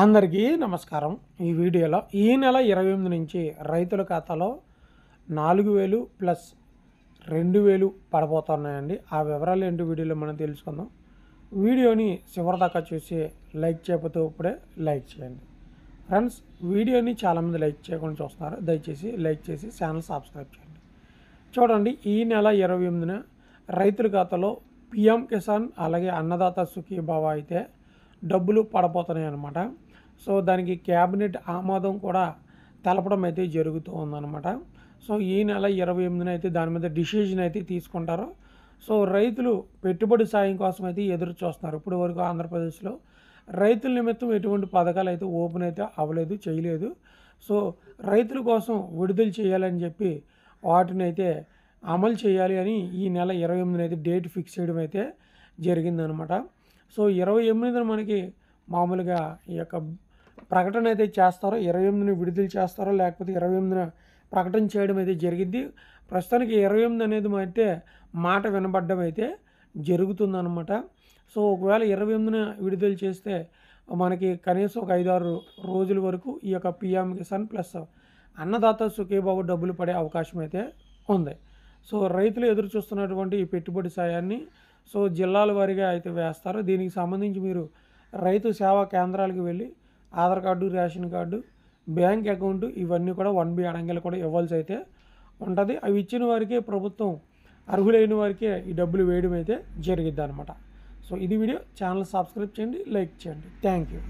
అందరికీ నమస్కారం. ఈ వీడియోలో ఈ నెల 28 నుంచి రైతుల ఖాతాలో 4000 ప్లస్ 2000 పడబోతున్నాయండి. ఆ వివరాలు ఏంటో వీడియోలో మనం తెలుసుకుందాం. వీడియోని చివరిదాకా చూసి లైక్ చేయకపోతే ఇప్పుడే లైక్ చేయండి. ఫ్రెండ్స్, వీడియోని చాలామంది లైక్ చేయకుండా చూస్తున్నారు. దయచేసి లైక్ చేసి ఛానల్ సబ్స్క్రైబ్ చేయండి. చూడండి, ఈ నెల 28న రైతుల ఖాతాలో పిఎం కిసాన్ అలాగే అన్నదాత సుఖీభావ అయితే డబ్బులు పడబోతున్నాయి అన్నమాట. సో దానికి క్యాబినెట్ ఆమోదం కూడా తెలపడం అయితే జరుగుతూ ఉందన్నమాట. సో ఈ నెల 28న అయితే దాని మీద డిసిజన్ అయితే తీసుకుంటారు. సో రైతులు పెట్టుబడి సాయం కోసం అయితే ఎదురు చూస్తున్నారు. ఇప్పుడు వరకు ఆంధ్రప్రదేశ్లో రైతుల నిమిత్తం ఎటువంటి పథకాలు అయితే ఓపెన్ అయితే అవ్వలేదు, చేయలేదు. సో రైతుల కోసం విడుదల చేయాలని చెప్పి వాటిని అయితే అమలు చేయాలి అని ఈ నెల 28న అయితే డేట్ ఫిక్స్ చేయడం అయితే జరిగిందనమాట. సో 28న మనకి మామూలుగా ఈ యొక్క ప్రకటన అయితే చేస్తారో, 28న విడుదల చేస్తారో లేకపోతే 28న ప్రకటన చేయడం అయితే జరిగింది. ప్రస్తుతానికి 28 అనేది అయితే మాట వినబడ్డం అయితే జరుగుతుందన్నమాట. సో ఒకవేళ 28న విడుదల చేస్తే మనకి కనీసం ఒక 5-6 రోజుల వరకు ఈ యొక్క పిఎం కిసాన్ ప్లస్ అన్నదాత సుఖీభావ డబ్బులు పడే అవకాశం అయితే ఉంది. సో రైతులు ఎదురు చూస్తున్నటువంటి ఈ పెట్టుబడి సాయాన్ని సో జిల్లాల వారీగా అయితే వేస్తారు. దీనికి సంబంధించి మీరు రైతు సేవా కేంద్రాలకు వెళ్ళి Aadhaar card, ration card, bank account ఇవన్నీ కూడా 1B అడంగలు కూడా ఇవ్వాల్సి అయితే ఉంటుంది. అవి ఇచ్చిన వారికే ప్రభుత్వం అర్హులైన వారికే ఈ డబ్బులు వేయడం అయితే జరిగిద్ది అనమాట. సో ఇది వీడియో. ఛానల్ సబ్స్క్రైబ్ చేయండి, లైక్ చేయండి. Thank you.